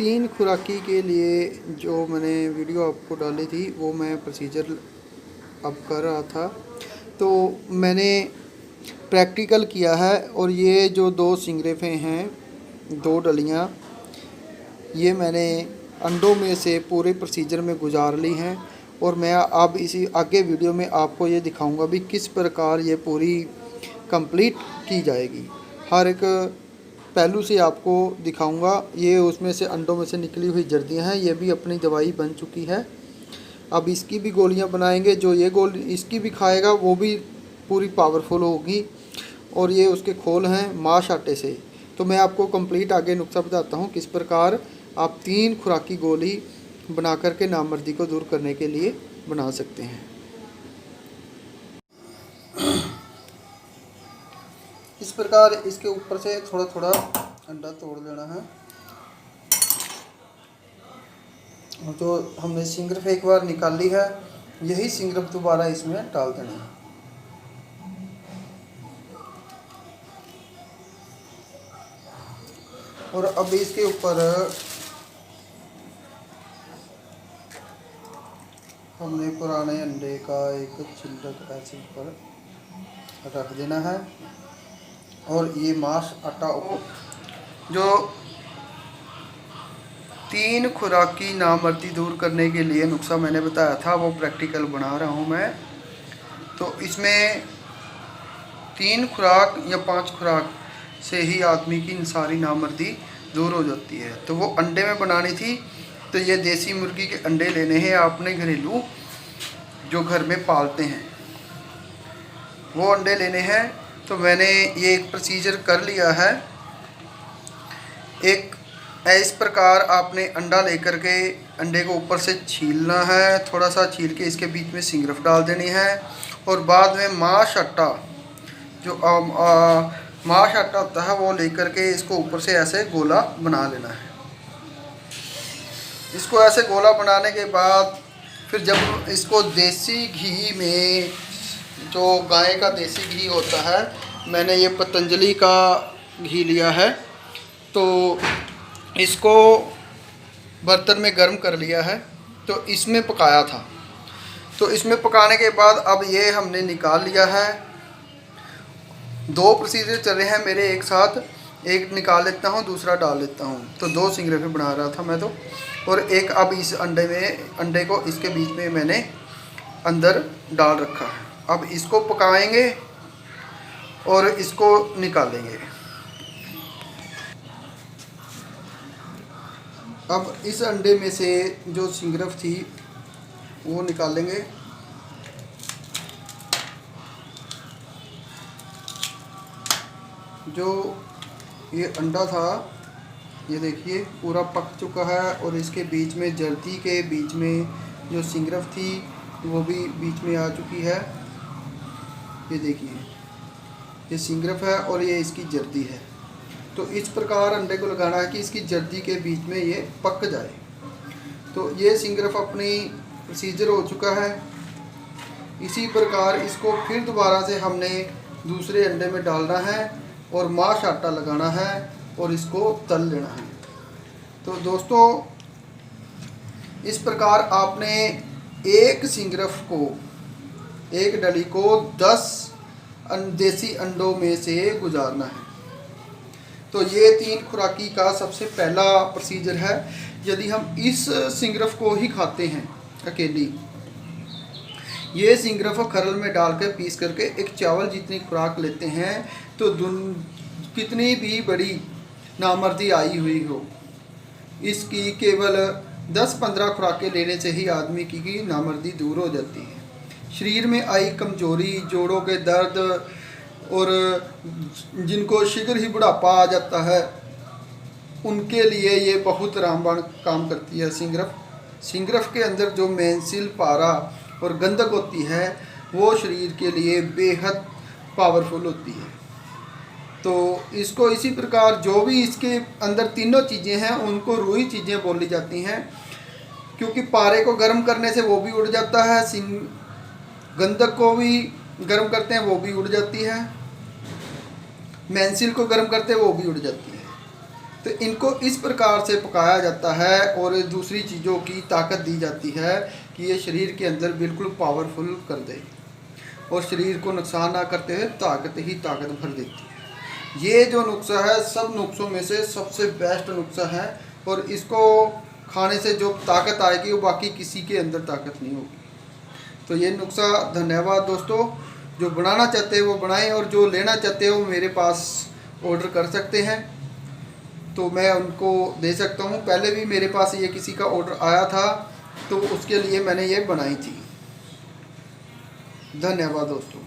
तीन खुराकी के लिए जो मैंने वीडियो आपको डाली थी वो मैं प्रोसीजर अब कर रहा था। तो मैंने प्रैक्टिकल किया है और ये जो दो सिंगरेफे हैं, दो डलियाँ, ये मैंने अंडों में से पूरे प्रोसीजर में गुजार ली हैं। और मैं अब इसी आगे वीडियो में आपको ये दिखाऊंगा भी किस प्रकार ये पूरी कंप्लीट की जाएगी। हर एक पहलू से आपको दिखाऊंगा। ये उसमें से अंडों में से निकली हुई जर्दियाँ हैं, ये भी अपनी दवाई बन चुकी है। अब इसकी भी गोलियां बनाएंगे। जो ये गोली इसकी भी खाएगा वो भी पूरी पावरफुल होगी। और ये उसके खोल हैं माश आटे से। तो मैं आपको कंप्लीट आगे नुस्खा बताता हूँ किस प्रकार आप 3 खुराकी गोली बना करके नामर्दी को दूर करने के लिए बना सकते हैं। इस प्रकार इसके ऊपर से थोड़ा थोड़ा अंडा तोड़ लेना है। और जो हमने सिंगरफ एक बार निकाली है, यही सिंगरफ दोबारा इसमें डाल देना है। और अब इसके ऊपर हमने पुराने अंडे का एक छिलक ऐसे ऊपर रख देना है। और ये माश आटा ऊपर। जो 3 खुराकी नामर्दी दूर करने के लिए नुस्खा मैंने बताया था वो प्रैक्टिकल बना रहा हूँ मैं। तो इसमें 3 खुराक या 5 खुराक से ही आदमी की सारी नामर्दी दूर हो जाती है। तो वो अंडे में बनानी थी, तो ये देसी मुर्गी के अंडे लेने हैं आपने, घरेलू जो घर में पालते हैं वो अंडे लेने हैं। तो मैंने ये एक प्रोसीजर कर लिया है। एक इस प्रकार आपने अंडा लेकर के अंडे को ऊपर से छीलना है, थोड़ा सा छील के इसके बीच में सिंगरफ डाल देनी है। और बाद में माश आटा, जो माश आटा होता है वो लेकर के इसको ऊपर से ऐसे गोला बना लेना है। इसको ऐसे गोला बनाने के बाद फिर जब इसको देसी घी में, जो गाय का देसी घी होता है, मैंने ये पतंजलि का घी लिया है, तो इसको बर्तन में गर्म कर लिया है। तो इसमें पकाया था। तो इसमें पकाने के बाद अब ये हमने निकाल लिया है। 2 प्रोसीजर चल रहे हैं मेरे एक साथ, एक निकाल लेता हूँ दूसरा डाल लेता हूँ। तो 2 सिंगरेफे बना रहा था मैं तो। और एक अब इस अंडे को इसके बीच में मैंने अंदर डाल रखा है। अब इसको पकाएंगे और इसको निकालेंगे। अब इस अंडे में से जो सिंगरफ थी वो निकालेंगे। जो ये अंडा था ये देखिए पूरा पक चुका है। और इसके बीच में जर्दी के बीच में जो सिंगरफ थी वो भी बीच में आ चुकी है। ये देखिए ये सिंगरफ है और ये इसकी जर्दी है। तो इस प्रकार अंडे को लगाना है कि इसकी जर्दी के बीच में ये पक जाए। तो ये सिंगरफ अपनी प्रोसीजर हो चुका है। इसी प्रकार इसको फिर दोबारा से हमने दूसरे अंडे में डालना है और माश आटा लगाना है और इसको तल लेना है। तो दोस्तों इस प्रकार आपने एक सिंगरफ को, एक डली को 10 देसी अंडों में से गुजारना है। तो ये 3 खुराकी का सबसे पहला प्रोसीजर है। यदि हम इस सिंगरफ को ही खाते हैं अकेली, ये सिंगरफ खरल में डाल कर पीस करके एक चावल जितनी खुराक लेते हैं, तो कितनी भी बड़ी नामर्दी आई हुई हो, इसकी केवल 10-15 खुराकें लेने से ही आदमी की नामर्दी दूर हो जाती है। शरीर में आई कमजोरी, जोड़ों के दर्द, और जिनको शीघ्र ही बुढ़ापा आ जाता है, उनके लिए ये बहुत रामबाण काम करती है सिंगरफ के अंदर जो मेंसिल, पारा और गंधक होती है वो शरीर के लिए बेहद पावरफुल होती है। तो इसको इसी प्रकार जो भी इसके अंदर तीनों चीज़ें हैं उनको रूही चीज़ें बोली जाती हैं, क्योंकि पारे को गर्म करने से वो भी उड़ जाता है, गंधक को भी गर्म करते हैं वो भी उड़ जाती है, मेंसिल को गर्म करते हैं वो भी उड़ जाती है। तो इनको इस प्रकार से पकाया जाता है और दूसरी चीज़ों की ताकत दी जाती है कि ये शरीर के अंदर बिल्कुल पावरफुल कर दे और शरीर को नुकसान ना करते हुए ताकत ही ताकत भर देती है। ये जो नुस्खा है सब नुस्खों में से सबसे बेस्ट नुस्खा है और इसको खाने से जो ताकत आएगी वो बाकी किसी के अंदर ताकत नहीं होगी। तो ये नुस्खा, धन्यवाद दोस्तों। जो बनाना चाहते हैं वो बनाएं और जो लेना चाहते हो मेरे पास ऑर्डर कर सकते हैं, तो मैं उनको दे सकता हूँ। पहले भी मेरे पास ये किसी का ऑर्डर आया था तो उसके लिए मैंने ये बनाई थी। धन्यवाद दोस्तों।